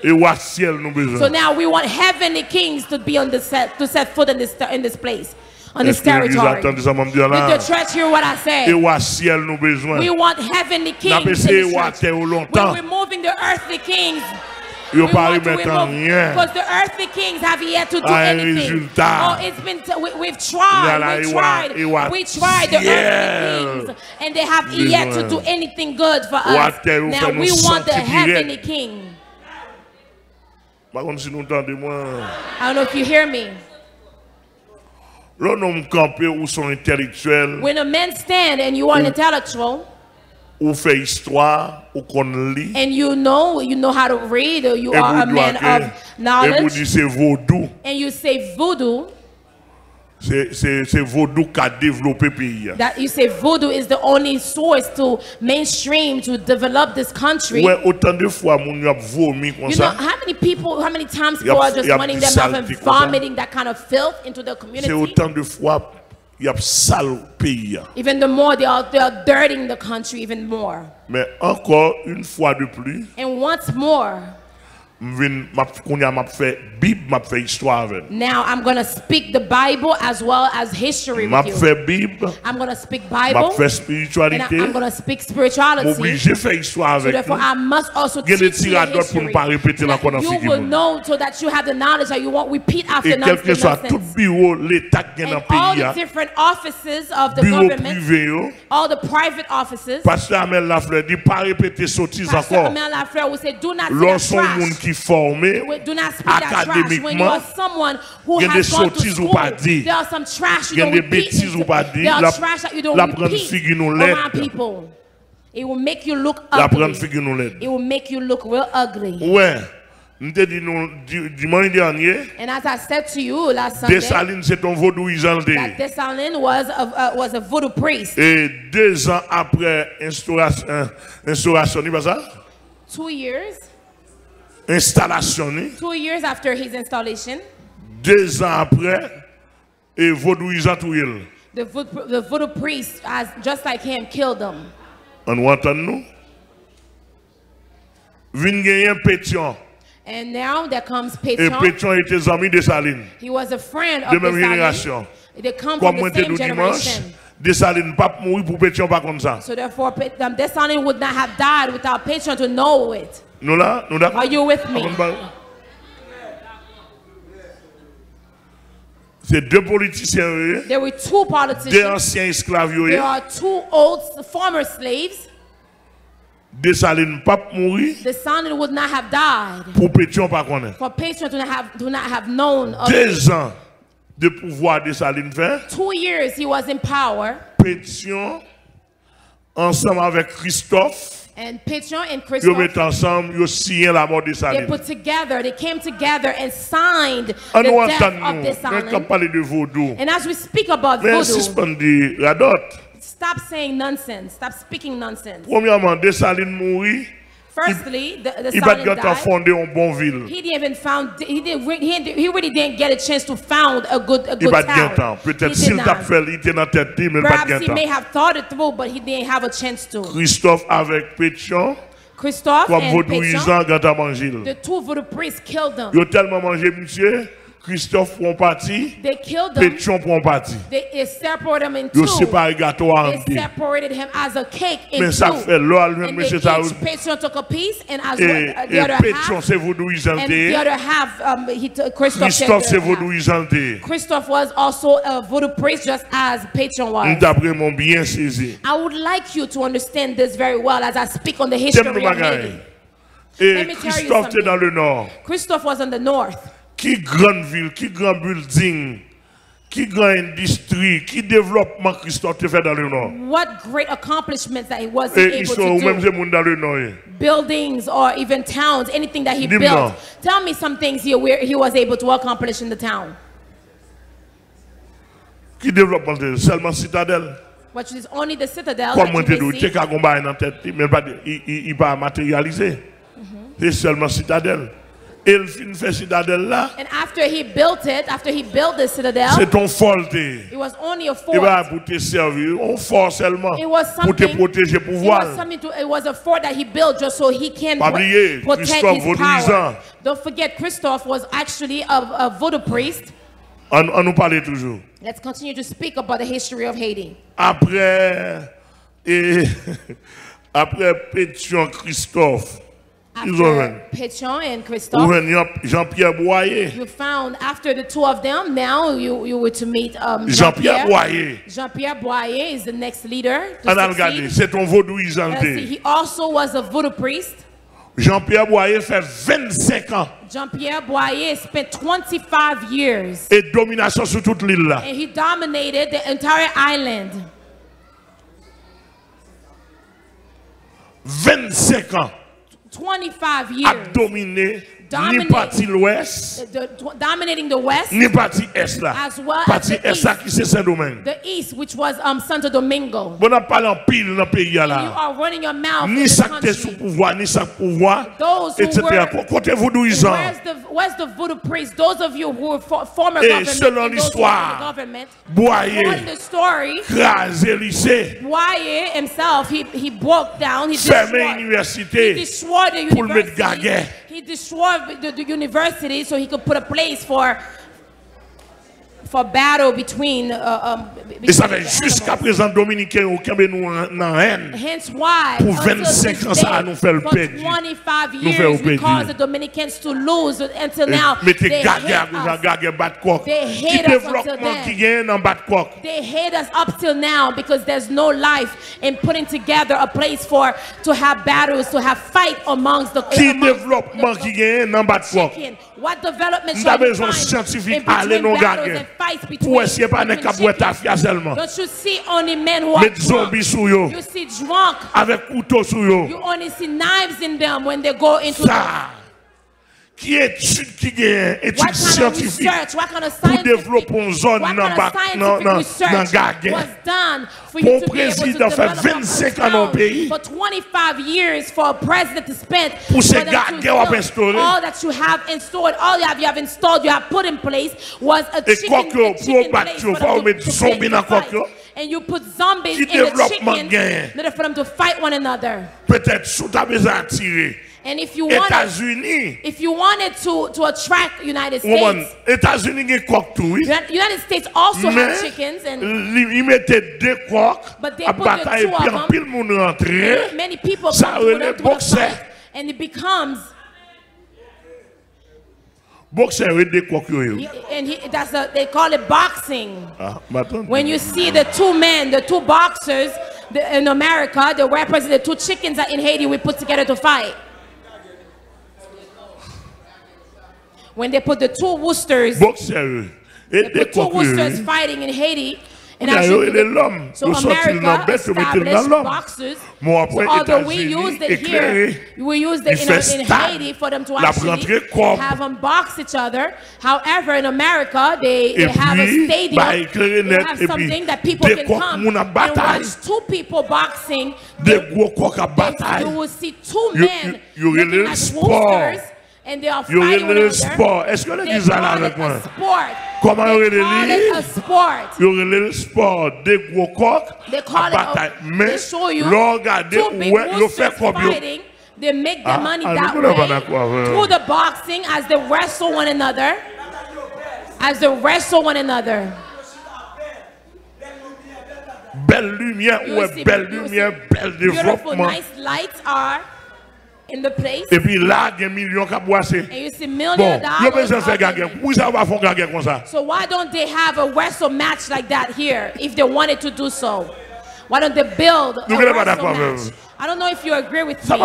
So now we want heavenly kings to be on the set foot in this place, on this territory. Did the church hear what I said? We want heavenly kings in the church. We're removing the earthly kings. Because the earthly kings have yet to do anything. Oh, it's been we've tried the earthly kings, and they have yet to do anything good for us. Now we want the heavenly king. I don't know if you hear me. When a man stand and you are an intellectual, and you know how to read, or you are a man of knowledge, and you say voodoo, that you say voodoo is the only source to mainstream to develop this country. You know how many people, how many times people are just running their mouth and vomiting that kind of filth into the community? Even the more they are dirtying the country even more. And once more, now I'm going to speak the Bible as well as history with you. I'm going to speak Bible, and I'm going to speak spirituality. So therefore I must also teach you history. You will know, so that you have the knowledge that you won't repeat after nonsense. And all the different offices of the government, all the private offices, Pastor Amel LAFLEUR will say, do not say trash. Do not speak that trash. When you are someone who has gone to school, there are some trash you don't repeat. There are trash that you don't repeat around people. It will make you look ugly. It will make you look real ugly. And as I said to you last Sunday, that Dessalines was a voodoo priest. 2 years. 2 years after his installation, 2 ans après, et vaudouisant tout il. The voodoo priest, just like him, killed him. On entend nous? Vin gagner Pétion. And now there comes Pétion. Et Pétion était ami de Dessalines. He was a friend of Dessalines. They come from the same generation. Dessalines pas mourir pour Pétion pas comme ça. So therefore, Dessalines would not have died without Pétion to know it. Are you with me? There were 2 politicians. There are 2 old former slaves. Dessalines would not have died for Pétion to not have known of 2 ans de pouvoir Dessalines fait. 2 years he was in power. Pétion ensemble avec Christophe. And Pétion and Christophe, they put together, they came together and signed the death of Dessalines. And as we speak about voodoo, stop saying nonsense, stop speaking nonsense. Firstly, Dessalines died. He didn't even found. He really didn't get a chance to found a good town. Perhaps he may have thought it through, but he didn't have a chance to. Christophe avec Pétion. Christophe and Pétion, the 2 voodoo priests killed them. Yo tellement mangé monsieur. Christophe prend parti, Pétion prend parti. They separated him in 2. They separated him as a cake in 2. And Pétion took a piece, and as the other half, Christophe said Christophe was also a voodoo priest, just as Pétion was. I would like you to understand this very well as I speak on the history of Haiti. Let me tell you something. Christophe was in the north. Qui grande ville, qui grand building, qui grand industrie, qui développement Christophe te fait dans le nord. What great accomplishments that he was able to do. Buildings or even towns, anything that he built. Tell me some things here where he was able to accomplish in the town. Qui développement seulement citadelle. Which is only the citadel. Comme tu dis, tu as combat dans tête, mais il pas matérialisé. C'est seulement citadelle. Il fin fait citadelle là. And after he built the citadel, c'est ton forte. It was only a fort. Il va pour te servir, on fort seulement pour te protéger pouvoir. It was a fort that he built just so he can protect his power. Don't forget, Christophe was actually a voodoo priest. On nous parle toujours. Let's continue to speak about the history of Haiti. Après Pétion Christophe. Pétion and Christophe. Jean-Pierre Boyer. You found after the two of them, now you were to meet Jean-Pierre Boyer. Jean-Pierre Boyer is the next leader. C'est ton vaudouisant. He also was a voodoo priest. Jean-Pierre Boyer fait 25 ans. Jean-Pierre Boyer spent 25 years. Et domination sur toute l'île là. And he dominated the entire island. 25 ans. 25 years. A dominé ni partie l'ouest, dominating the west, ni partie est là. As well partie as est là qui c'est Saint-Domingue. The east, which was Santo Domingo. Bon, on parle en pile dans le pays là. You are running your mouth. Ni ça qui sous pouvoir, ni ça pouvoir, etc. Côté vaudouisant. Where's the voodoo priest? Those of you who were former government. Selon l'histoire, Boyer, crasé lycée. Boyer himself, he broke down. He destroyed the university. He destroyed the university so he could put a place for battle between. Et ça fait jusqu'à présent dominicain au Cameroun en haine. Hence why pour 25 ans ça nous fait le perdre. 25 years we caused the Dominicans to lose until now. Mettez gaga batcock. Qui développement qui gagne dans batcock. They hate us up till now because there's no life in putting together a place to have battles, to have fight amongst the. Qui développement qui gagne dans batcock. What development shall we find scientifique aller non gaga. Pour essayer pas ne cabouet afia seulement. Don't you see only men who are drunk? You see drunk. Avec couteau sur yo. You only see knives in them when they go into qui étude qui gagne étude scientifique pour développer une zone dans Gaguen. Mon président fait 25 ans dans le pays. For 25 years for a president to spend pour ces Gaguen à instaurer. All that you have installed, all you have installed, you have put in place was a chicken place and you put zombies in the chickens in order for them to fight one another. Peut-être sous ta besoin tirer. And if you wanted to attract United States, United States also have chickens, and but they put the two of them. Many people come to the fight, and it becomes. They call it boxing. When you see the two men, the two boxers in America, they represent the two chickens that in Haiti we put together to fight. When they put the two Woosters, fighting in Haiti, and actually, so America established boxers. So although we used it here, we used it in Haiti for them to actually have them box each other. However, in America, they have a stadium. They have something that people can come and watch two people boxing. You will see two men looking at Woosters. And they are fighting one another. Est-ce que l'église est là avec moi? Comment on dit sport? Le sport des gros coqs à bataille. Mais regardez où ils font combien. They make their money that way through the boxing as they wrestle one another. Belle lumière, belle lumière, bel développement. Nice lights are in the place. Et puis là, il y a millions qui boissent. And you see millions of dollars. So why don't they have a wrestle match like that here if they wanted to do so? Why don't they build a wrestle match? I don't know if you agree with me. If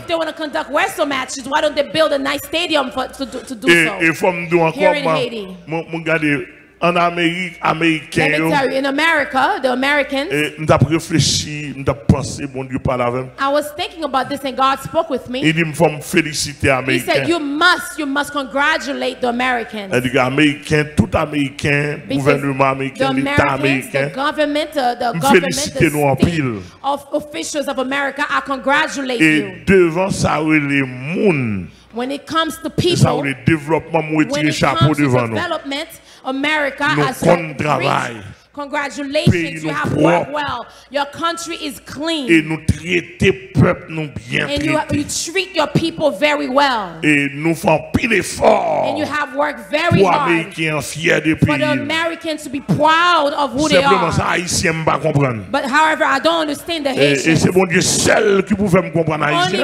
they want to conduct wrestle matches, why don't they build a nice stadium to do so? Here in Haiti. En Amérique, américain. Let me tell you, in America, the Americans. I was thinking about this and God spoke with me. He said, you must congratulate the Americans. The government, the officials of America, I congratulate you. When it comes to people, when it comes to development, America has reached. Congratulations, you have worked well. Your country is clean. And you treat your people very well. And you have worked very hard for the Americans to be proud of who they are. But however, I don't understand the Haitians. Only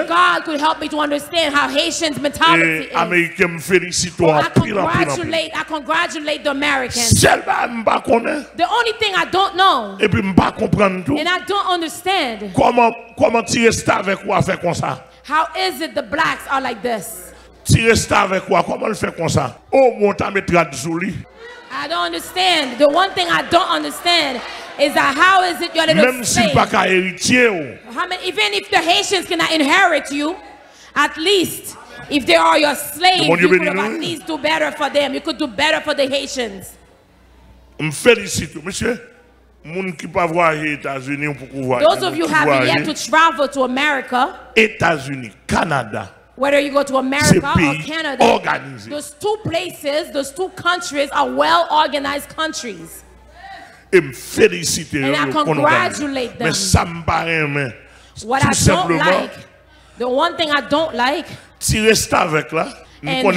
God could help me to understand how Haitians' mentality is. I congratulate the Americans. The only thing I don't know, and I don't understand, how is it the blacks are like this? I don't understand. The one thing I don't understand is that how is it your little slave? Even if the Haitians cannot inherit you, at least if they are your slaves, you could have at least do better for them. You could do better for the Haitians. Those of you who have yet to travel to America, Canada, whether you go to America or Canada, those two places, those two countries are well-organized countries. And I congratulate them. What I don't like, the one thing I don't like, and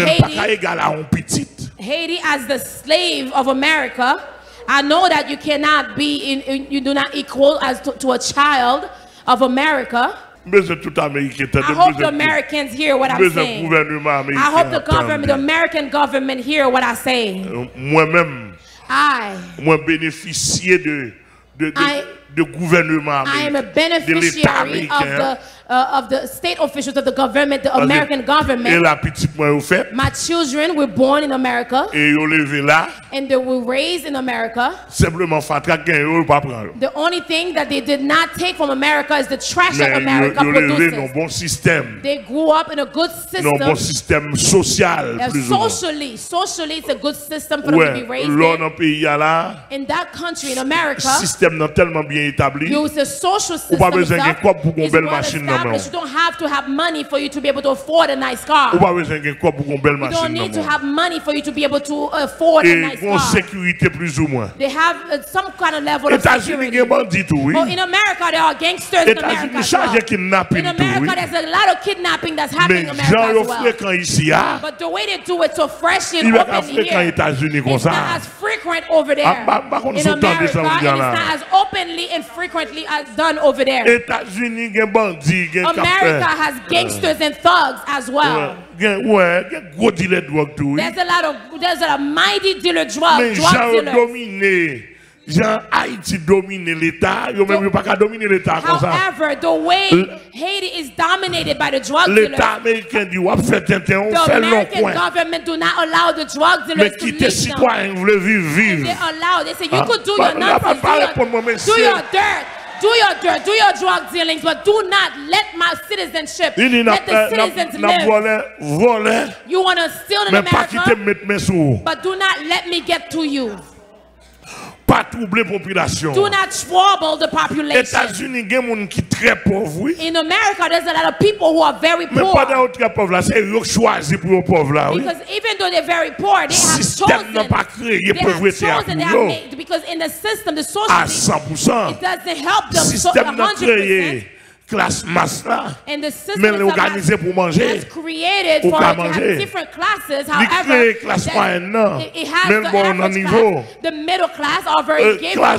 Haiti as the slave of America, I know that you cannot be you do not equal as to a child of America. I hope the Americans hear what I'm saying. I hope the American government hear what I say. I am a beneficiary of the state officials of the government, the American government. My children were born in America and they were raised in America. The only thing that they did not take from America is the trash that America produces. They grew up in a good system. Socially, it's a good system for them to be raised in that country, in America. Use a social system is you don't have to have money for you to be able to afford a nice car. You don't need to have money for you to be able to afford a nice car. They have some kind of level of security. But in America, there are gangsters in America as well. In America, there's a lot of kidnapping that's happening in America as well. But the way they do it so fresh and openly here, it's not as frequent over there. In America, and it's not as openly and frequently as done over there. America has gangsters and thugs as well. There's a lot of mighty dealer drug dealers. However, the way Haiti is dominated by the drug dealers, the American government do not allow the drug dealers to leave them. They say you could do your nonsense, do your dirt. Do your drug dealings, but do not let my citizenship, let the citizens live. You want to steal in America, but do not let me get to you. Do not trouble the population. In America, there's a lot of people who are very poor. Because even though they're very poor, they have chosen. Because in the system, the social system, it doesn't help them 100%. And the system is created for different classes. However, it has the middle class are very giving. It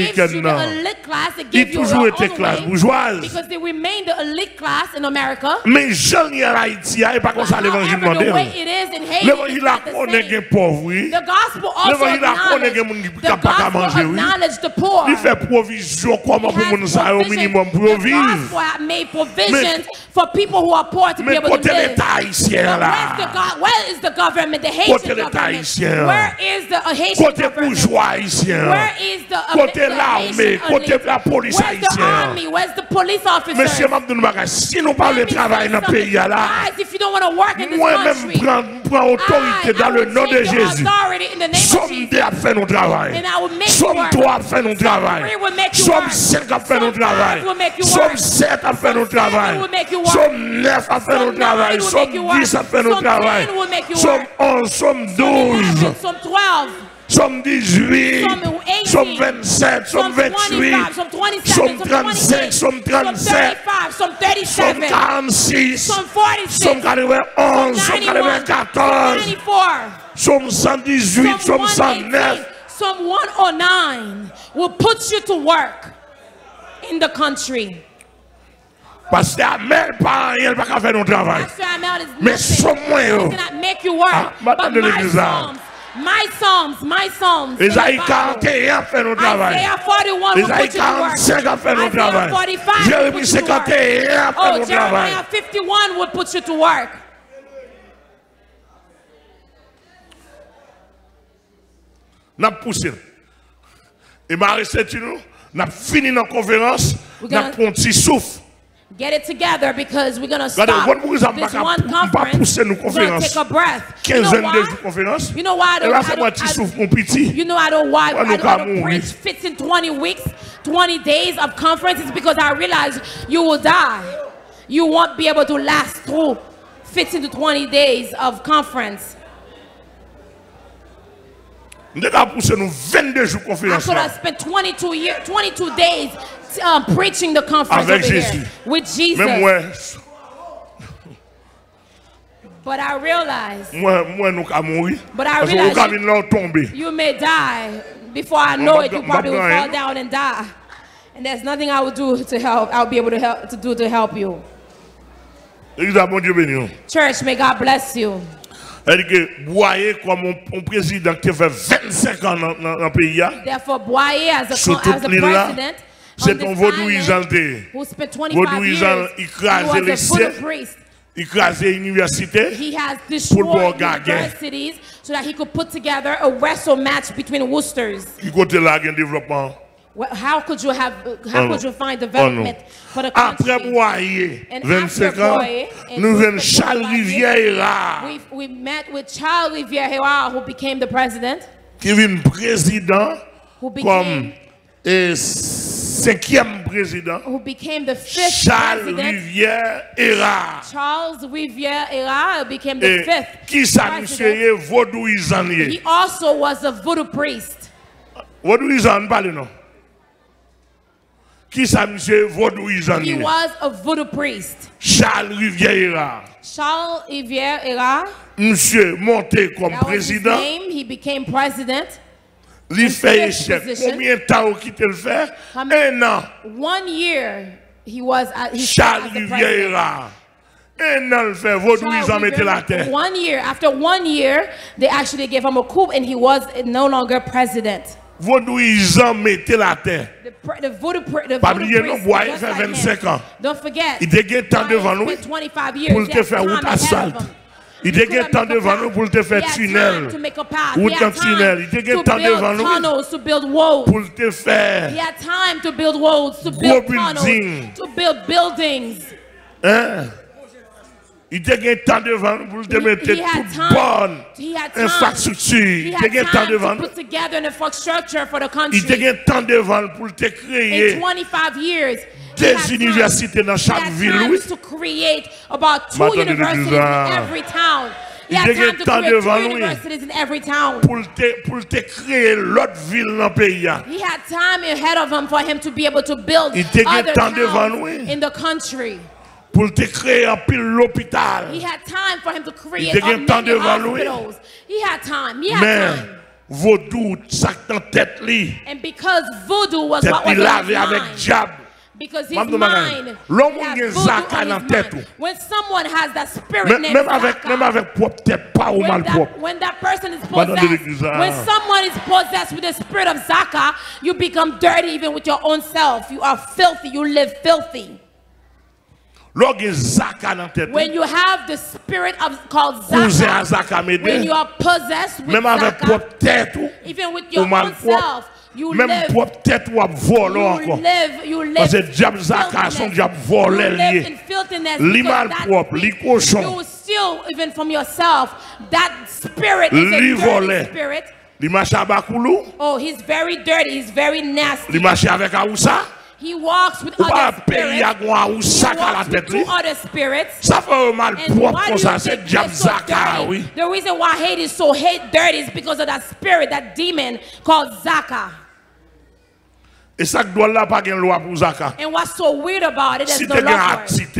gives you the elite class. It gives you your own way, because they remain the elite class in America. However, the way it is in Haiti, it's not the same. The gospel also acknowledges the poor. It has provision. gospel had made provisions for people who are poor to be able to live. Where is the government, the Haitian government? Where is the Haitian government? Where is the Haitian police? Where's the army? Where's the police officers? Guys, if you don't want to work in this country, I will take authority in the name of Jesus. And I will make you work. Some 3 will make you work. Some 5 will make you work. Some 7 will make you work. Some 9 will make you work. Some 10 will make you work. Some 12. Some 12. Some 18, some 27, some 28, some 35, some 37, some 37, some 46, some 41, some 14, some 94, some 118, some 109. Some 109 will put you to work in the country. Pastor Amel pas rien pas faire notre travail. Mais some cannot make you work. But my psalms. Isaïe 41 fait notre travail. Isaiah 41 will put you to work. Isaiah 45 will put you to work. Jeremiah 51 will put you to work. N'a poussé. Et Marie-Cécile nous, n'a fini notre conférence, n'a pris un petit souffle. Get it together because we're going to stop this one conference. We're going to take a breath. You know why? I don't preach 15, 20 weeks, 20 days of conference. It's because I realize you will die. You won't be able to last through 15 to 20 days of conference. I could have spent 22 days preaching the conference over here with Jesus. But I realized you may die. Before I know it, you probably will fall down and die. And there's nothing I will do to help. I'll be able to help you. Church, may God bless you. Boyer comme un président qui fait 25 ans dans le pays. Therefore, Boyer as a president, c'est un vaudouisant. Vaudouisant, il crase les lycées, il crase les universités. He has destroyed universities so that he could put together a wrestle match between Worcesters. Il côté là un développement. How could you find development for the country? Après Boyer, 25 ans, nous venons Charles Rivière. We met with Charles Rivière, who became the president. Qui vient président comme 5e président. Who became the 5th Charles president. Rivière. Charles Rivière became the 5th qui s'amusait vaudouisant. He also was a voodoo priest. Vaudouisant parle non. Qui s'amusait vaudouisant. He was a voodoo priest. Charles Rivière. Charles Rivière. Monsieur monté comme président. He became president. Il fait échec. Combien de temps qu'il le fait? 1 an. 1 year he was Charles Rivière. 1 an il fait vaudouisant mettre la terre. 1 year. After 1 year, they actually gave him a coup and he was no longer president. Vaudouisant mettre la terre. The voodoo priest. Boyer fait 25 ans. Don't forget. Il a temps devant nous pour te faire route asphalte. Il a temps devant nous pour te faire tunnel. Route en tunnel. Il a temps devant nous pour te faire. He had time to build roads, to build tunnels, to build buildings. Il a temps devant nous pour te mettre toute bonne infrastructure. Il a temps devant nous. Il a temps devant nous pour te créer des universités dans chaque ville. To create about 2 universities in every town. He had time to create 2 universities in every town. Pour te créer l'autre ville dans le pays. He had time ahead of him for him to be able to build other towns in the country. Pour te créer un pile l'hôpital. He had time for him to create many hospitals. He had time. He had time. Vaudou, ça dans tête li. And because voodoo was what was in his mind. Because his mind, when someone has that spirit named Zaka, when that person is possessed, when someone is possessed with the spirit of Zaka, you become dirty even with your own self. You are filthy. You live filthy. When you have the spirit of called Zaka, when you are possessed with Zaka, even with your own self, you live in filthiness. You will steal even from yourself. That spirit is a dirty spirit. Oh, he's very dirty. He's very nasty. He walks with other spirits. He walks with two other spirits. And why do you think they're so dirty? The reason why hate is so dirty is because of that spirit, that demon called Zaka. And what's so weird about it is no law. If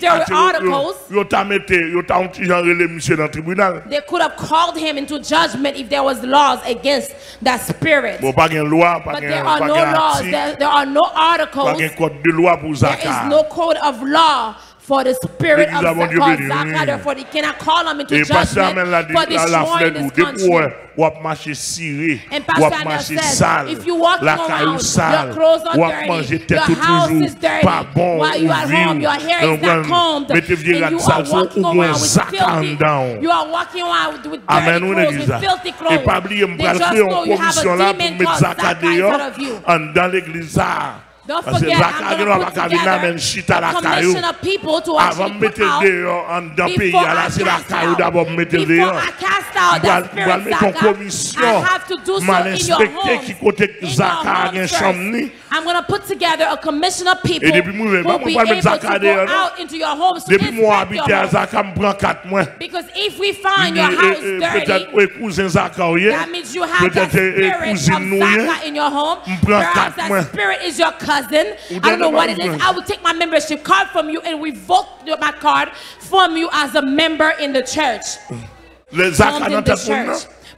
there were articles, they could have called him into judgment if there was laws against that spirit. But there are no laws. There are no articles. There is no code of law for the spirit of Zaka. Therefore, they cannot call him into judgment for destroying this country. And Pastor Amel says, if you walk around, your clothes are dirty, your house is dirty, while you are at home, your hair is not combed, and you are walking around with filthy. You are walking around with dirty clothes, with filthy clothes. They just know you have a demon called Zaka inside of you. Don't forget, I'm going to put together a commission of people to actually put out before I cast out that spirit Zaka. I have to do so in your home. I'm going to put together a commission of people who will be able to go out into your homes to inspect your home. Because if we find your house dirty, that means you have that spirit of Zaka in your home. Perhaps that spirit is your cousin. I don't know what it is. I will take my membership card from you and revoke my card from you as a member in the church.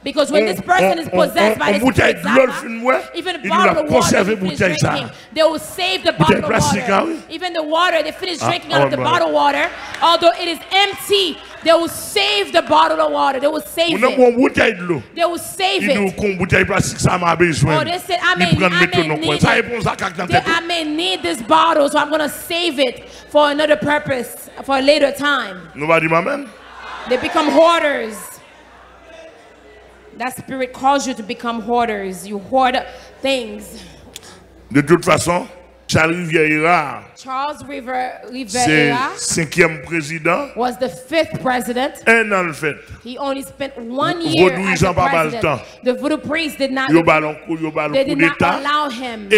Because when this person is possessed by this spirit Zaka, even a bottle of water they finish drinking, they will save the bottle of water. Even the water they finish drinking out of the bottled water, although it is empty, they will save the bottle of water. They will save it. They will save it. Oh, they said, I may need this bottle, so I'm going to save it for another purpose, for a later time. They become hoarders. That spirit calls you to become hoarders. You hoard things. De toute façon, Charles Rivera was the 5th president. He only spent 1 year as the president. The voodoo priest did not allow him.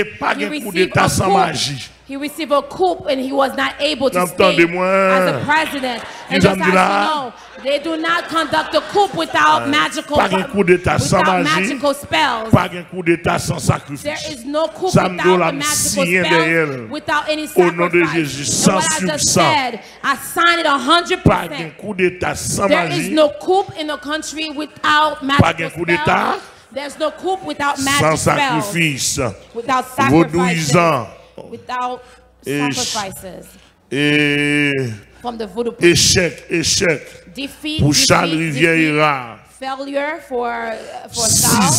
He received a coup and he was not able to stay as a president. And just as you know, they do not conduct a coup without magical spells. There is no coup without a magical spell, without any sacrifice. And what I just said, I sign it 100%. There is no coup in the country without magical spells. There's no coup without magic spells. Without sacrifices. Without sacrifices. From the voodoo people. Defeat, failure for Saul.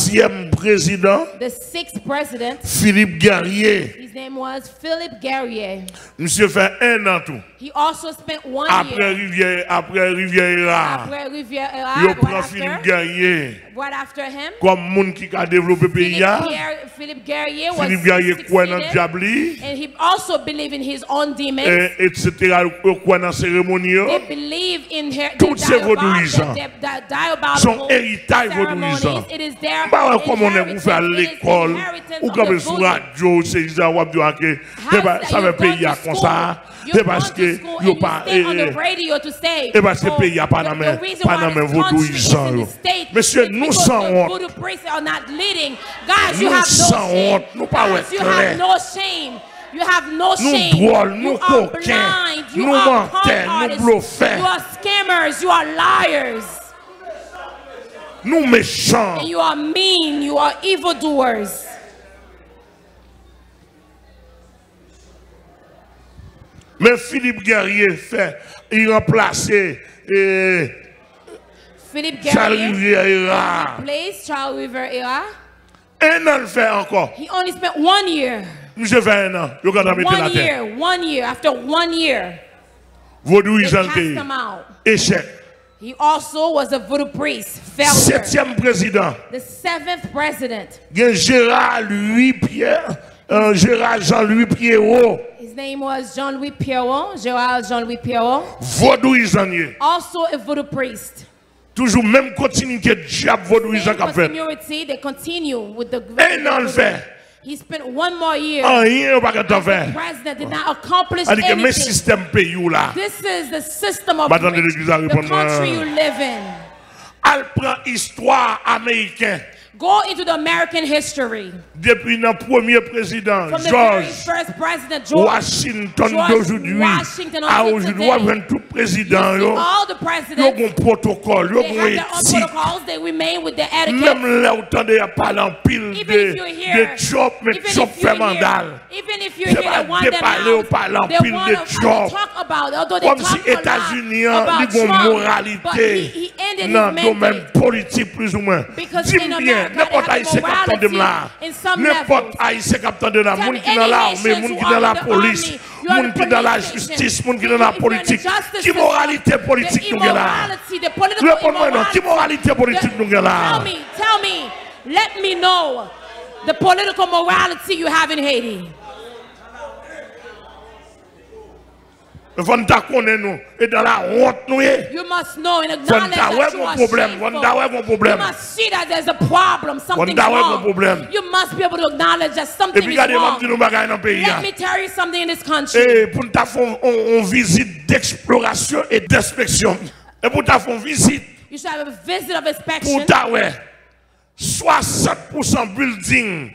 The 6th president. Philippe Guerrier. His name was Philippe Guerrier. Monsieur fait 1 an tout. He also spent 1 year. Après Riviera. Right after him. Comme moun qui a développé pays. Philippe Guerrier was Philippe Guerrier croit dans diabli. And he also believed in his own demons. Etc. Croit dans cérémonie. They believe in her son héritage vaudouisant. Bah comment on est à l'école ou comme sur radio c'est ça ou que ça veut payer comme ça. C'est parce que yo pas et parce que pays a pas dans main vaudouisant. Monsieur nous sans honte. Nous sans honte, nous pas clair. You have no shame. You are blind. You are con artists. You are scammers. You are liars. Nous méchants. And you are mean. You are evildoers. Mais Philippe Guerrier fait, il remplaçait Philippe Charles Guerrier Riviera. replaced Charles Riviera. Un an le fait encore. He only spent 1 year. Monsieur fait un an. 1 year. After 1 year, Vaudou they cast him out. Échec. He also was a voodoo priest. Failure. 7e président. The 7th president. Gérard Jean-Louis Pierrot. His name was Jean-Louis Pierrot. Gérald Jean-Louis Pierrot. Vaudouisanier. Also a voodoo priest. Toujours même continuité de diable vaudouisan qu'a fait. They continue with the Un an le fait. He spent 1 more year. Rien pas qu'à faire. The president did not accomplish anything. Mais système pays là. This is the system of the country you live in. Elle prend histoire américaine. Go into the American history. Depuis notre premier président, George Washington d'aujourd'hui, à aujourd'hui, tout président, il y a un protocole, il y a une éthique. Même là où on a parlé en pile de job, mais job fait mandal. C'est pas de parler ou parler en pile de job. Comme si les États-Unis, ils ont une moralité dans le domaine politique plus ou moins. Dis-moi bien. N'importe haïtien captant de là, n'importe haïtien captant de là, moun qui dans l'armée, moun qui dans la police, moun qui dans la justice, moun qui dans la politique, qui moralité politique nous là? Réponds-moi non, qui moralité politique nous là? Tell me, let me know the political morality you have in Haiti. You must know and acknowledge that you are shameful. You must see that there's a problem, something wrong. You must be able to acknowledge that something is wrong. Let me tell you something in this country. You should have a visit of inspection. 60% building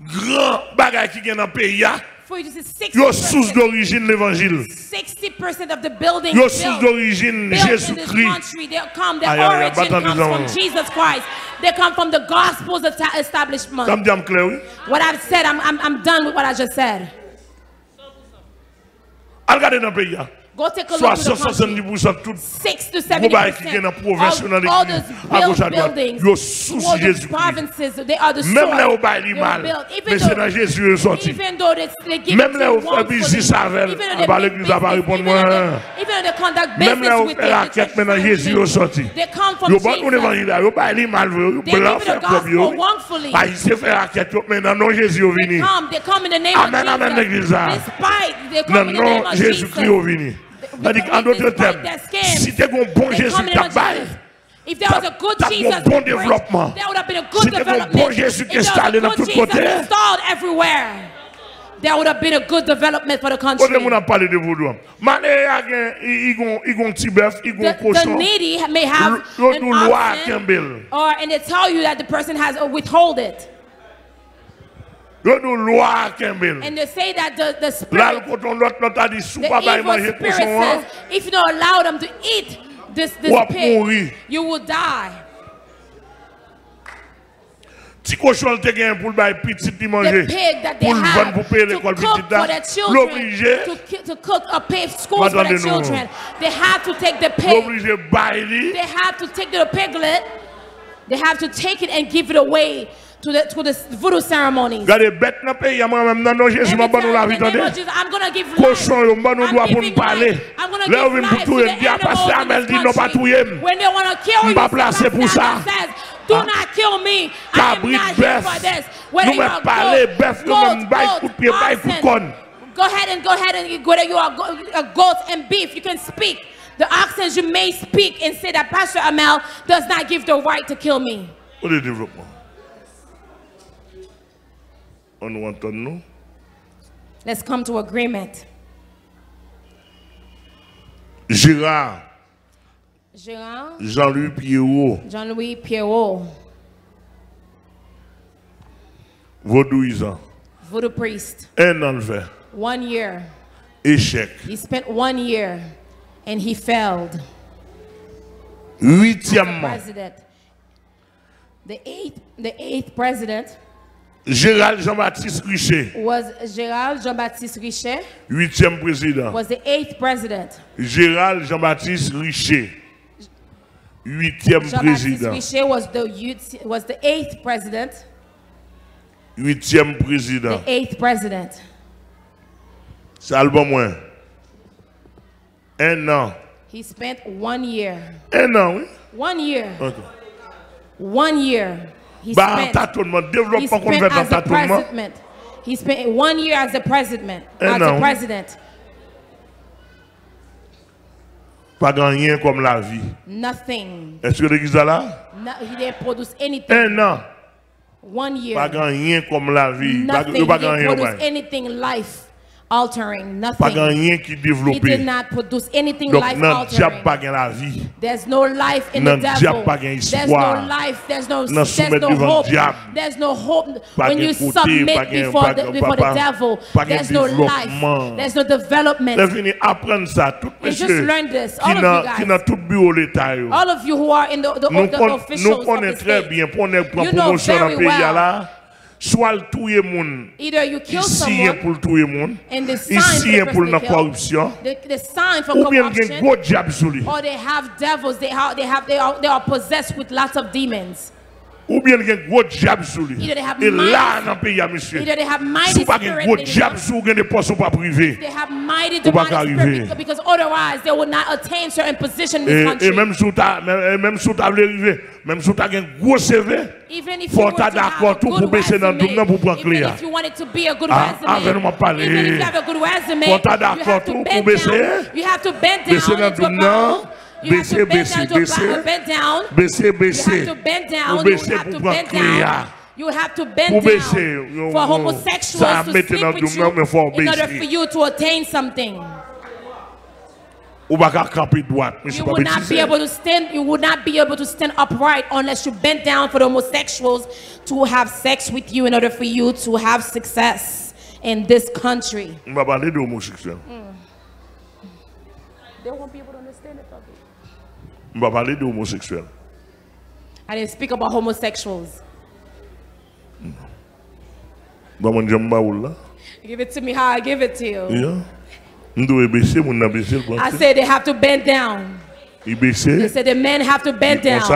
grand bagay qui gen dans pays ya. For you to see 60%, yo source d'origine l'évangile. 60% of the buildings yo source d'origine Jésus-Christ. Their origin comes from Jesus Christ. They come from the gospel's establishment. What I've said, I'm done with what I just said. Go take a look at the country. 6 to 70% of all those buildings, all the provinces, they are the source. They were built. Even though they give it to wrongfully, even though they conduct business with them, they come from Jesus. They give it the gospel wrongfully. They come in the name of Jesus. Despite, they come in the name of Jesus. En d'autres termes, si tu as un bon Jésus qui t'a baillé, if there was a good Jesus, bon développement. There would have been a good development. Bon Jésus qui installé dans tous côtés, installed everywhere. There would have been a good development for the country. The needy may have an oxen, and they tell you that the person has withhold it. And they say that the spirit, the evil spirit says, if you don't allow them to eat this pig, you will die. The pig that they have to cook for their children, to cook a pig schools for their children, they have to take the pig, they have to take the piglet, they have to take it and give it away to the voodoo ceremonies. I'm gonna give life. I'm giving life. I'm gonna give life to the animals in this country. When they want to kill you, says, do not kill me. I am not here for this. Whether you are go ahead and whether you are goats and beef, you can speak. The oxen, you may speak and say that Pastor Amel does not give the right to kill me. Let's come to agreement. Gérard Jean-Louis Pierrot. Voodoo priest. 1 year. Échec. He spent 1 year and he failed. 8e president. The eighth president. Gérald Jean-Baptiste Richet. Was Gérald Jean-Baptiste Richet. 8e président. Was the 8th president. Gérald Jean-Baptiste Richet. 8e président. Richet was the 8th president. 8e président. The 8th president. C'est album moins. 1 an. He spent 1 year. 1 an, oui. 1 year. Okay. 1 year. He spent as a president. He spent 1 year as a president. Pas rien comme la vie. Nothing. Est-ce que l'église est là? He didn't produce anything. 1 an. 1 year. Pas rien comme la vie. Nothing. He didn't produce anything life altering. Nothing. He did not produce anything life altering. There's no life in the devil. There's no life. There's no hope. There's no hope when you submit before the devil. There's no life. There's no development. You just learn this. All of you guys. All of you who are in the officials of the state. You know very well. Soit tuer moun ici pour tuer moun, ici pour la corruption, ou bien gen gros diable sur lui, or they have devils, they are possessed with lots of demons. Ou bien gen gros diable sur lui. Et là dans pays monsieur. Si pas gen gros diable sur gen des postes pas privé. They have mighty demonic spirit because otherwise they would not attain certain position in this country. Et même si tu arriver, même si tu as un gros CV, faut ta d'accord tout pour baisser dans tout pour prendre clair. If you want it to be a good resume, even if you have a good resume, faut ta d'accord tout pour baisser. You have to bend down into a bow. You have to bend down. You have to bend down. You have to bend down for homosexuals to sleep with you in order for you to attain something. You would not be able to stand. You would not be able to stand upright unless you bend down for the homosexuals to have sex with you in order for you to have success in this country. They won't be able to understand it. I didn't speak about homosexuals. Give it to me how I give it to you. I said they have to bend down. They said the men have to bend down.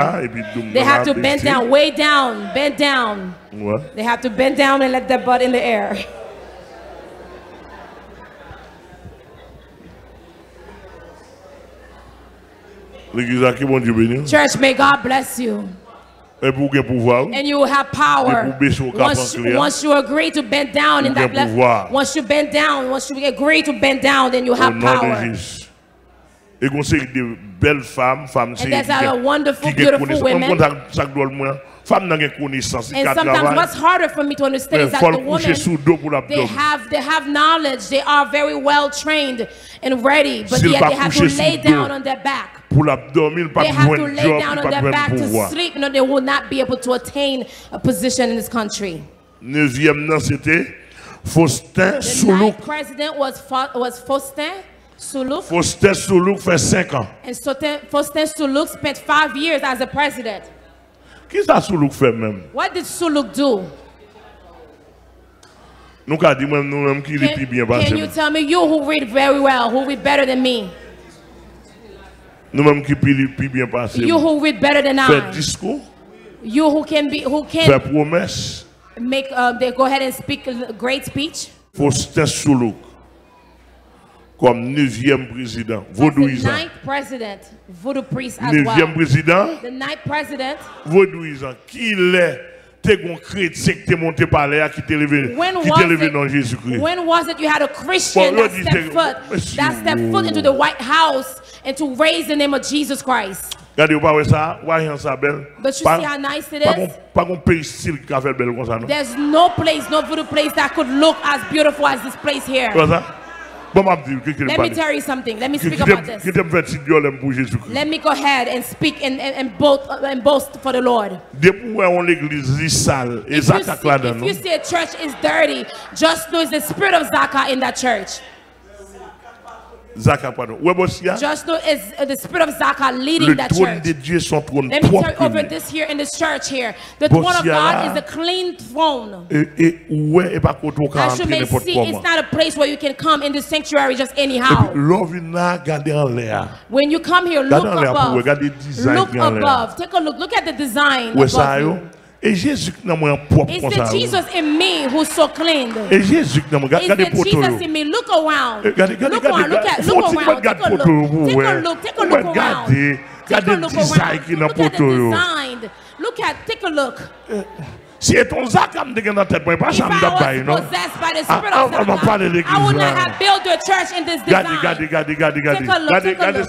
They have to bend down, way down, bend down. They have to bend down and let their butt in the air. Church, may God bless you. And you will have power once you agree to bend down in that level. Once you bend down, once you agree to bend down, then you have power. And there's a wonderful, beautiful women. And sometimes what's harder for me to understand is that the women, they have knowledge, they are very well trained and ready, but yet they have to lay down on their back. They have to lay down on their back to sleep. No, they will not be able to attain a position in this country. The ninth president was Faustin Soulouk. Faustin Soulouk fait 5 ans. And Faustin Soulouk spent 5 years as a president. What did Soulouk do? Can you tell me, you who read very well, who read better than me? You who read better than I. You who can make they go ahead and speak a great speech. Faustin Soulouk comme 9e président, vaudouisant. The 9th president, voodoo priest as well. 9e président, the 9th president, vaudouisant. Qui est un chrétien qui est monté par là, qui t'est levé dans Jésus-Christ? When was it you had a Christian that stepped foot into the White House and to raise the name of Jesus Christ? But you see how nice it is? There's no place, no voodoo place that could look as beautiful as this place here. Let me tell you something. Let me speak about this. Let me go ahead and speak and boast for the Lord. If you see a church is dirty, just know it's the spirit of Zaka in that church. Just know it's the spirit of Zaka leading that church. Let me tell you over this here in this church here. The throne of God is a clean throne. As you may see, it's not a place where you can come in the sanctuary just anyhow. When you come here, look above. Look above. Take a look. Look at the design above you. It's the Jesus in me who's so clean. It's the Jesus in me. Look around. Look around. Look around. Take a look. Take a look around. Take a look around. Look at the design. Take a look. Si ton Zaka me dans tête moi pas jamais d'abay non. On va parler l'église. I would not have built a church in this design. Regardez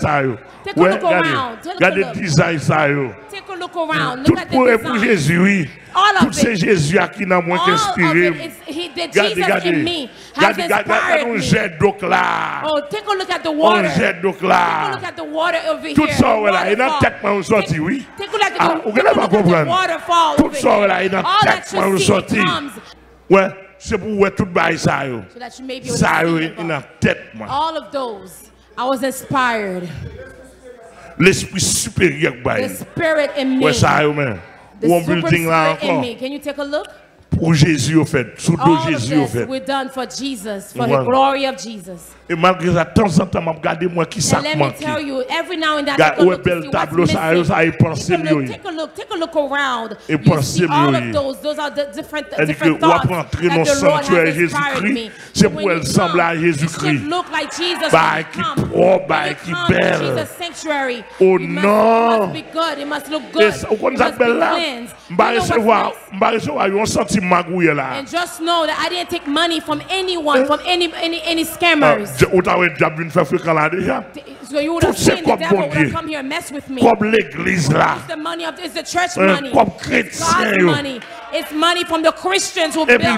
ça yo. Take a look around. Regardez design ça yo. Take a look around. Look at the design. Pour Jésus oui. Tout c'est Jésus qui n'a moins qu'inspiré. Jesus in me has inspired me. Oh, take a look at the water. Take a look at the water over here. Tout ça là, il dans tête moi sorti oui. Take a look at the waterfall over here. All that you see comes. Ouais, c'est pour ouais tout bail ça yo. So that you may be able to see all of those. I was inspired. L'esprit supérieur bail. The spirit in me. Ouais ça yo man. The super spirit in me. Can you take a look? Pour Jésus au fait, sous dos Jésus au fait. We're done for Jesus, for the glory of Jesus. Et malgré ça, de temps en temps, je regarde moi qui ça manque. Let me tell you, every now and then, take a look around. You see all of those are the different thoughts that the Lord has inspired me. C'est pour elle sembler à Jésus-Christ. Look like Jesus when you come. Jesus sanctuary. Oh no. It must be good. It must look good. It must be cleansed. And just know that I didn't take money from anyone, from any scammers. So you would have seen the devil would have come here and mess with me. It's the money of the church money. It's God's money. It's money from the Christians who built this.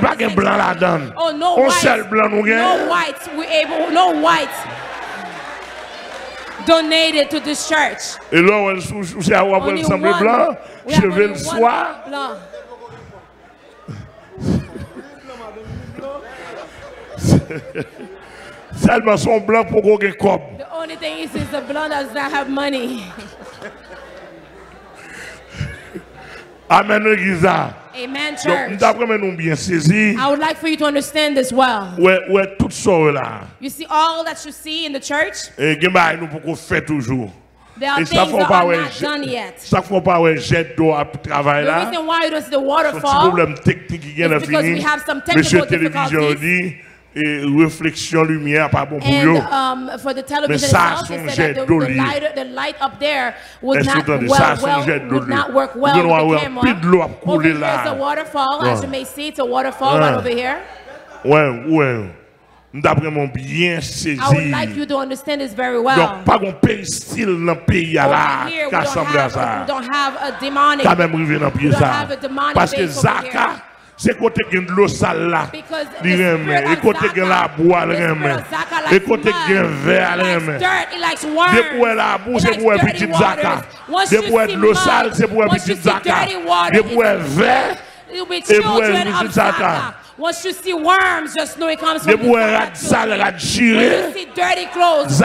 Oh, no whites. No whites donated to this church. Only one. Seulement son blanc pour qu'on ait cob. The only thing is the blood does not have money. Amen, l'église. Amen, church. I would like for you to understand this well. You see all that you see in the church? There are things that are not done yet. The reason why it was the waterfall is because we have some technical difficulties. Réflexion lumière pas bon pour yo. And for the television itself, they said that the light up there would not work well with the camera. Over here is a waterfall, as you may see, it's a waterfall right over here. Ouais. Bien saisi. I would like you to understand this very well. Donc pas un style dans pays là qu'à sembler ça. We don't have a demonic. Quand même river dans pied ça. Parce que Zaka c'est côté de l'eau sale là. Et côté de la bois là. Et côté de verre là. Depuis la boue c'est pour petit Zaka. Depuis l'eau sale c'est pour petit Zaka. Depuis verre c'est pour petit Zaka. Once you see worms, just know it comes from the you see dirty clothes,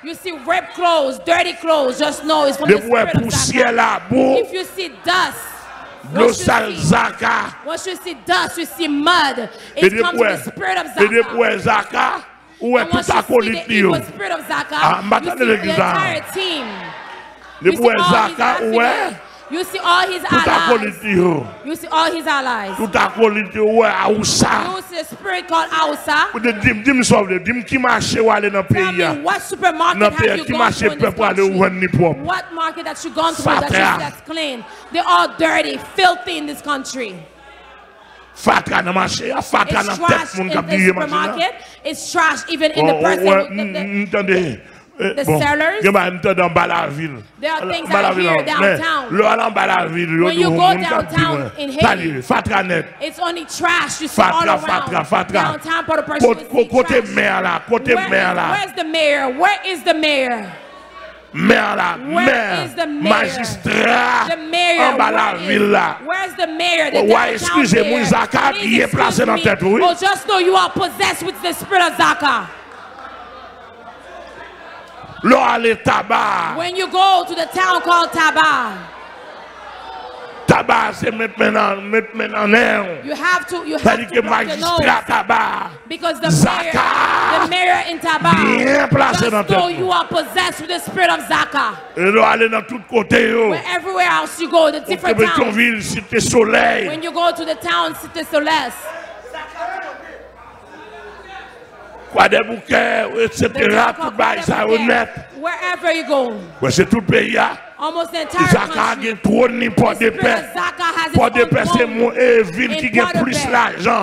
you see ripped clothes, dirty clothes, just know it's from the spirit of Zaka. If you see dust, once you see dust, you see mud, it comes from the spirit of Zaka. And once you see the evil spirit of Zaka, you see the entire team. You see all his allies. You see all his allies. You see a spirit called Ausa. Tell me what supermarket have you gone to in this country? What market that you gone through that's clean? They're all dirty, filthy in this country. It's trash in the supermarket. It's trash even in the person. The sellers. There are things out here downtown. When you go downtown in Haiti, it's only trash you see all around. Downtown, but the person you see trash. Where's the mayor? Where is the mayor? Where is the mayor? The mayor. Where's the mayor? The downtown mayor. Oh, just know you are possessed with the spirit of Zaka. When you go to the town called Taba, you have to know, because the mayor in Taba, just know you are possessed with the spirit of Zaka. Everywhere else you go, the different towns. When you go to the town, Cité Solès, wherever you go, almost the entire country, the spirit of Zaka has its own home.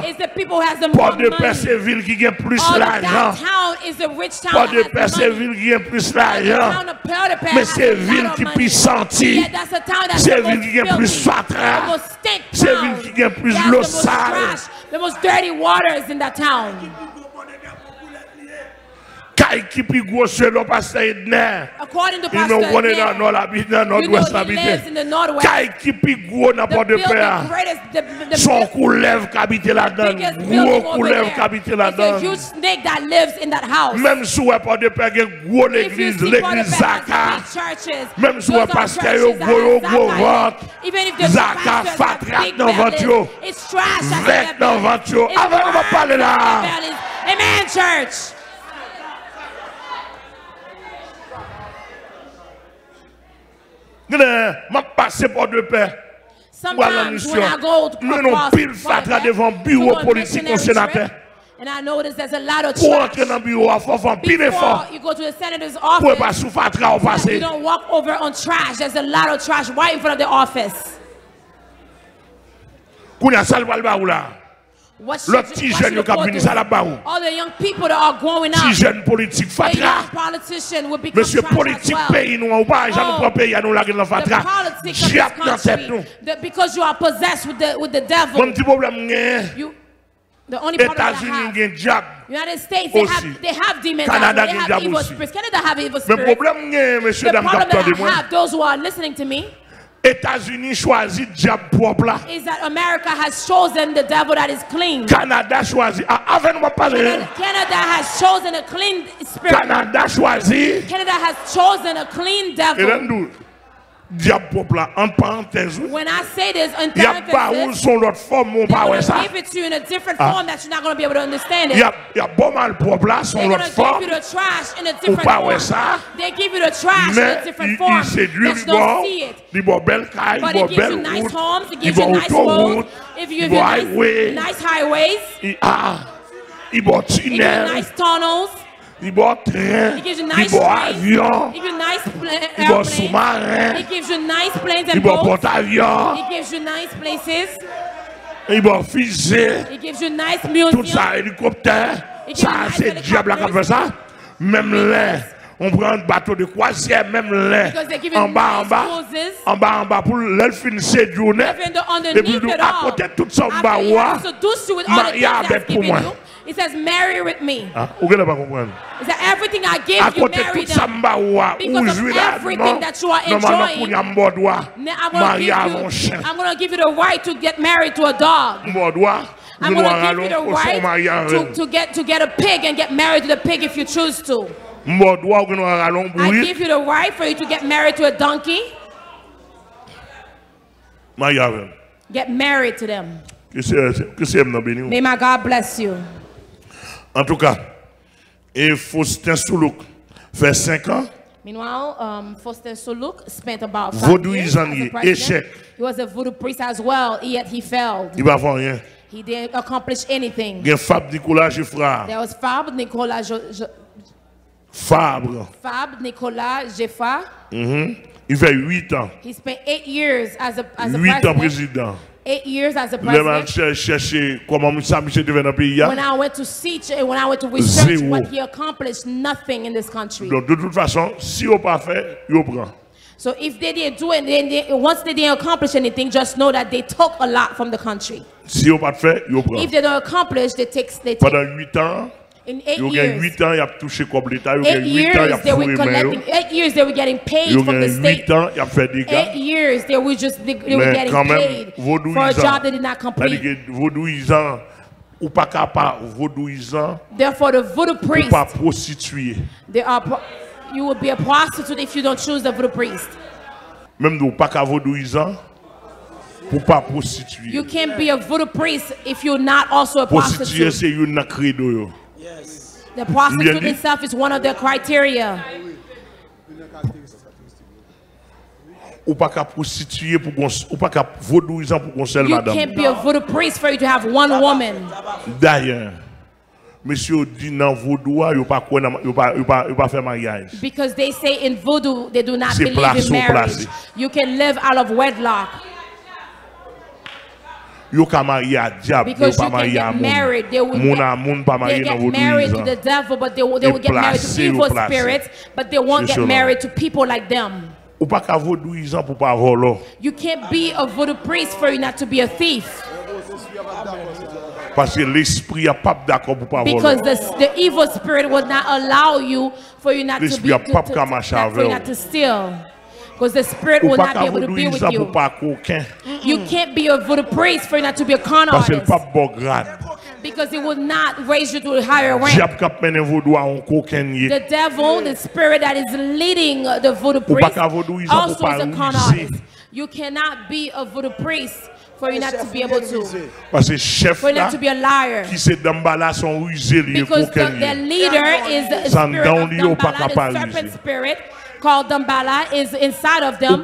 It's the people who has the more money. That town is the rich town that has money. The town of Port-de-Paix has a lot of money. Yet that's a town that's the most filthy, the most stink town. It has the most trash, the most dirty waters in that town. According to Pastor Edner, he lives in the northwest. The biggest building over there. It's a huge snake that lives in that house. If you see Port-de-Paix has churches, those are churches that have Zaka. Even if the pastors have big bellies, it's trash at their bellies. Amen, church. Sometimes when I go across and I notice there's a lot of trash. Before you go to the senator's office, you don't walk over on trash. There's a lot of trash right in front of the office. All the young people that are growing up, the young politician will become trash as well. The politics of this country, because you are possessed with the devil. The only problem that I have, United States, they have demons, they have evil spirits. Canada have evil spirits. The problem that I have, those who are listening to me, is that America has chosen the devil that is clean. Canada has chosen a clean spirit. Canada has chosen a clean devil. When I say this, in parenthesis, they're going to give it to you in a different form that you're not going to be able to understand it. They're going to give you the trash in a different form. They give you the trash in a different form that you don't see it. But it gives you nice homes, it gives you nice roads, it gives you nice highways, it gives you nice tunnels. It gives you nice trains, it gives you nice airplanes, it gives you nice planes and boats, it gives you nice places, it gives you nice museums, it gives you nice helicopters. On prend un bateau de croisière, même là, en bas, pour l'elfine séjourner, et puis à côté de tout ça, marié avec pour moi. It says, marry with me. Vous ne pas comprendre. Is that everything I give you, marry them. Because of everything that you are enjoying, I'm going to give you the right to get married to a dog. I'm going to give you the right to get a pig and get married to the pig if you choose to. I give you the right for you to get married to a donkey. Get married to them. May my God bless you. En tout cas, et Faustin Soulouk fait 5 ans. Meanwhile, Faustin Soulouk spent about 5 years as a president. He was a voodoo priest as well, yet he failed. Il va faire rien. He didn't accomplish anything. Il y a Fabre Nicolas Geffra. There was Fabre Nicolas Geffra. Il fait 8 ans. He spent 8 years as a 8 ans président. 8 years as a president. When I went to teach and when I went to research what he accomplished, nothing in this country. Donc de toute façon, si on pas fait, il prend. So if they didn't do it, once they didn't accomplish anything, just know that they took a lot from the country. Si on pas fait, il prend. If they don't accomplish, they take. Pendant 8 ans. In 8 years, 8 ans, il a touché comme l'État. 8 years, they were collecting. 8 years, they were getting paid from the state. 8 years, they were getting paid for a job they did not complete. Therefore, the voodoo priests, You will be a prostitute if you don't choose the voodoo priest. Même nous pas qu'à vaudouisant pour pas prostituer. You can't be a voodoo priest if you're not also a prostitute. Prostituer c'est une credo yo. Yes. The prostitute itself is one of the criteria. Ou pas qu'à prostituer pour ou pas qu'à vaudouisant pour qu'on seule madame. You can't be a voodoo priest for you to have one woman. D'ailleurs, monsieur dit dans vaudou yo pas faire mariage. Because they say in voodoo they do not believe in marriage. You can live out of wedlock. You can marry a diable, because you can get married. They will get married to the devil, but they will get married to evil spirits, but they won't get married to people like them. You can't be a voodoo priest for you not to be a thief. Because the evil spirit will not allow you for you not to be for you not to steal. Because the spirit will not be able to be with you. You can't be a voodoo priest for you not to be a con artist. Because it will not raise you to a higher rank. The devil, the spirit that is leading the voodoo priest, also is a con artist. You cannot be a voodoo priest for you not to be able to. For you not to be a liar. Because the leader is the spirit of Dambala, the serpent spirit called Dambala is inside of them.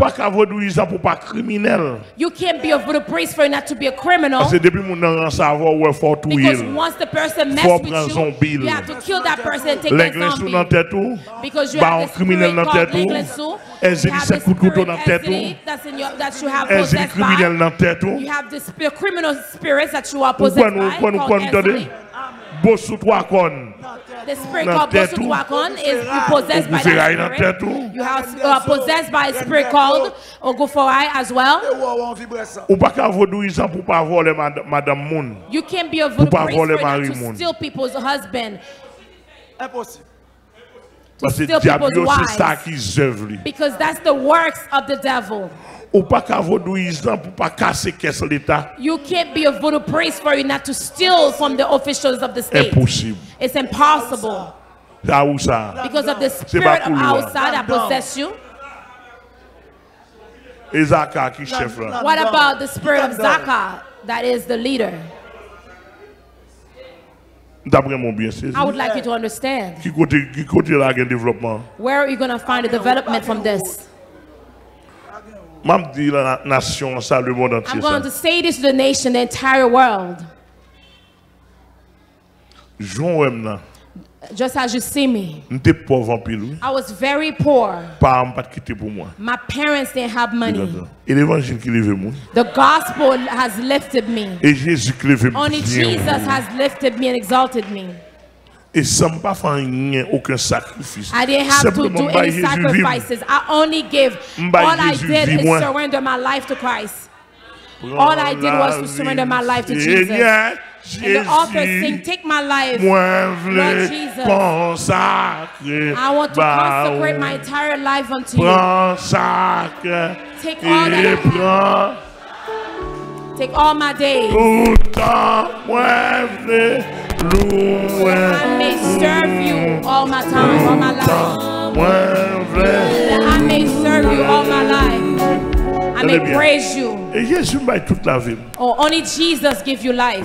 You can't be a voodoo priest for you not to be a criminal. Because once the person messes with you, you have to kill that person and take that zombie. Because you have the spirit called Lignesu. You have the spirit that you have possessed by. You have the criminal spirits that you are possessed by. The spirit called Bosutuakon is possessed by that spirit. You are possessed by a spirit called Oguforai as well. You can't be a voodoo priest to steal people's husband. To steal people's wives. Because that's the works of the devil. You can't be a voodoo priest for you not to steal from the officials of the state. It's impossible. Because of the spirit of outside that possess you. What about the spirit of Zaka that is the leader? I would like you to understand. Where are you going to find the development from this? I'm going to say this to the nation, the entire world. Just as you see me, I was very poor. My parents didn't have money. The gospel has lifted me. Only Jesus has lifted me and exalted me. I didn't have to do any sacrifices. I only give. All I did is surrender my life to Christ. All I did was to surrender my life to Jesus. And the author sing, take my life, Lord Jesus. I want to consecrate my entire life unto you. Take all that. Take all my days. That I may serve you all my time, all my life. That I may serve you all my life. I may praise you. Oh, only Jesus gives you life.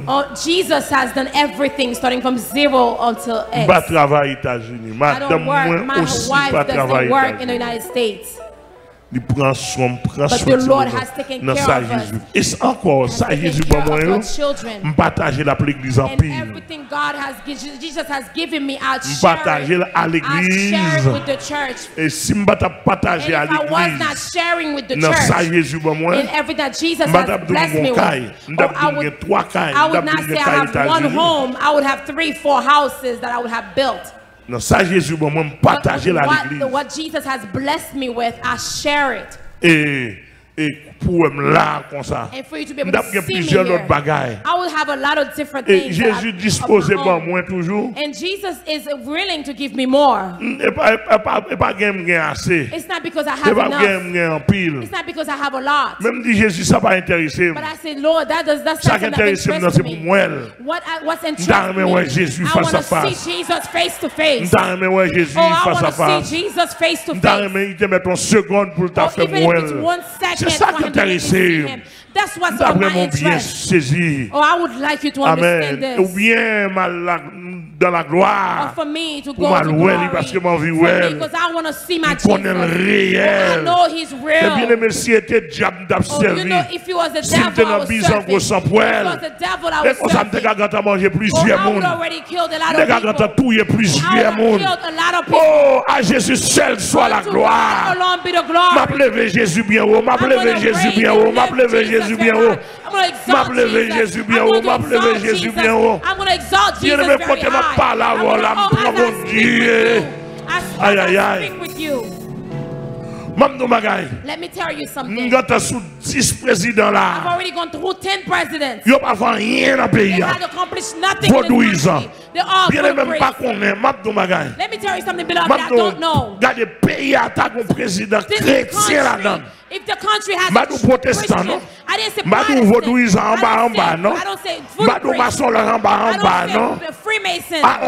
Oh, Jesus has done everything starting from 0 until X. I don't work. My wife doesn't work in the United States. But the Lord has taken care of us. Has taken care of our children. And everything God has given, Jesus has given me, I'll share it. I'll share it with the church. And if I was not sharing with the church in everything that Jesus has blessed me with, I would not say I have one home. I would have 3, 4 houses that I would have built. What Jesus has blessed me with, I share it. Et pour là comme ça, and for you to be able to see me plusieurs autres here, bagailles. I will have a lot of different Et things. Jésus dispose pour moi toujours. And Jesus is willing to give me more. It's not because I have enough. It's not because I have a lot. Même si Jésus ça pas intéressé. But I said, Lord, that's something that interests me. What's interesting me? I want to see Jesus face to face. I want to see Jesus face to face. Even if it's 1 second for him to see him. That's what's of my interest. Oh, I would like you to understand this. Ou bien dans la gloire. Or for me to go to glory. Parce que mon vie because I want to see my Jesus. I know he's real. You know, if he was the devil, I would serve him. If he was the devil, I would serve him. I would already killed a lot of people. I would have killed a lot of people. Oh, à Jésus seul soit la gloire. M'appelez Jésus bien haut, m'appelez Jésus bien haut, m'appelez Jésus bien haut. M'appelez Jésus bien haut, m'appelez Jésus bien haut. I'm going to exalt Jesus very high. Aïe aïe aïe. Let me tell you something. I've already gone through 10 presidents. They had accomplished nothing in this country. They're all good. Let me tell you something, beloved, I don't know. If the country has a Christian, I didn't say Protestant. I don't say Freemason. Allow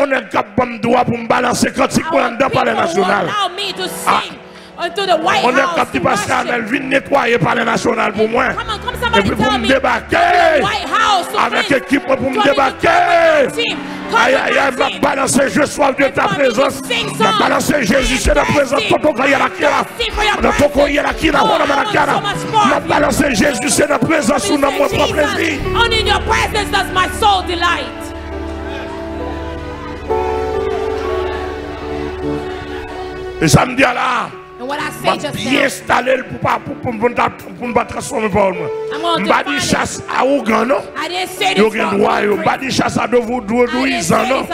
me to sing to the White House to worship. Come on, somebody tell me. White House avec équipe pour me débarquer. Aïe aïe aïe, m'a balancé, je sois de ta présence. M'a balancé, Jésus, c'est la présence. M'a balancé, Jésus, c'est la présence. Only in your presence does my soul delight. Et ça me dit là. And what I say just now, bien installé pour me transformer par moi. Je dis chasse à Ougan, non? Yo gen droit yo. Je dis chasse à Douizan, non?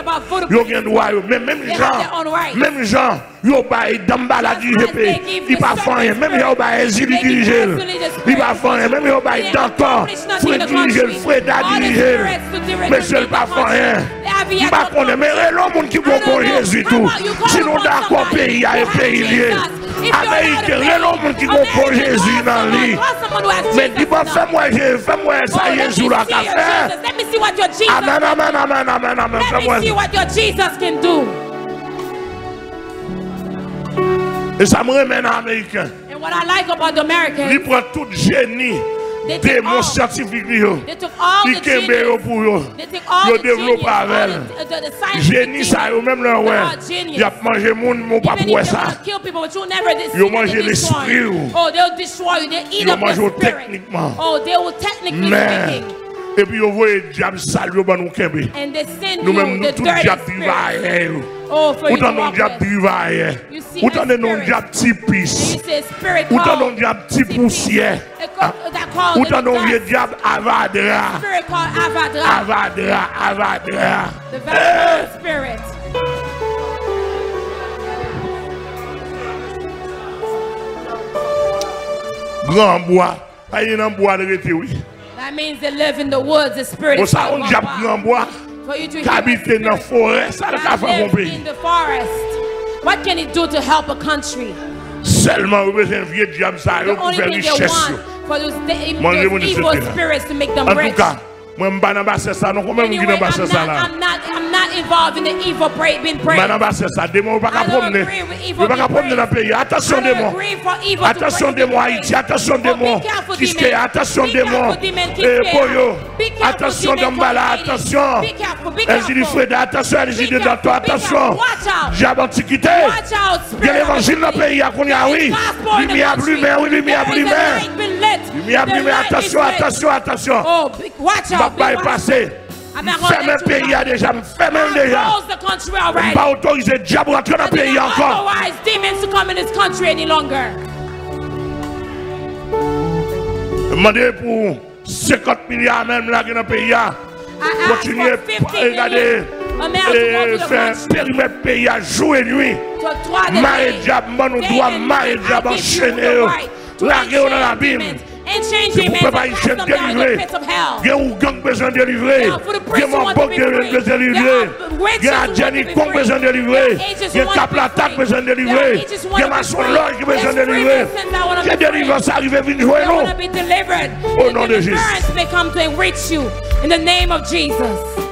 Yo gen droit yo. Mais même gens, yo bail d'ambala dirigé. Il pas faire même yo bail Zili dirigé. Il pas faire même yo bail d'encore. Frère dirigé, frère dirigé. Mais seul pas faire. Il pas connaît mais le monde qui bon Jésus tout. Sinon d'accord pays a pays lié. Américain, le monde qui comprend Jésus dans lui. Mais dis pas fais-moi ça Jésus la café. Let me see what your Jesus. Amen, amen, amen, amen, amen. Let me see what your Jesus can do. Et ça me ramène à Américain. And what I like about the Americans, il prend tout génie. Des mots scientifiques, they took all the genius, they took all the genius, the génie ça, même là, ouais. Il a mangé monde, mon pas pour ça. Il a mangé l'esprit. Oh, they'll destroy you. They eat up your spirit. Oh, they will technically speaking. Et puis vous voyez diable sale yo ban nous kembe. Nous même nous tout diable travail. Autant nous diable travail. Autant nous diable petit pisse. Autant nous diable petit poussière. Autant nous vieux diable avadra. Avadra. The very spirit. Grand bois. Aïe nan bois de rete oui. That means they live in the woods, the spirit is for you to live in the forest. What can it do to help a country? The only thing they want for those evil spirits to make them rich. I'm not involved in the evil being prayed. I don't agree with evil being prayed. Attention des mots. Attention des mots Haïti. Attention des mots. Attention des mots. Attention d'Ambala. Attention. Elles Freda. Attention. Elles dit dans toi. Attention. Diable antiquité. Bien l'évangile dans le pays. Oui. Lumière, lumière. Oui, lumière, lumière. Lumière, lumière. Attention, attention, attention. Watch out. Bypasser. Ferme le pays déjà, ferme déjà. On ne pas autoriser le diable à rentrer dans le pays encore. Otherwise, demons to come in this country any longer. Demandez pour 50 milliards même là dans le pays. Continuez à regarder et faire périmètre pays à jour et nuit. Marie diable, nous doit marie diable enchaîner. larguer dans l'abîme. C'est pour que pas une chaîne délivrée. Il y a un gang besoin de délivrer. Il y a mon bok besoin de délivrer. Il y a un Jenny Kong besoin de délivrer. Il y a un Cap l'attaque besoin de délivrer. Il y a Maçon Lodge qui besoin de délivrer. Il y a délivrance arrivée, venez jouer nous. Au nom de Jésus. In the name of Jesus.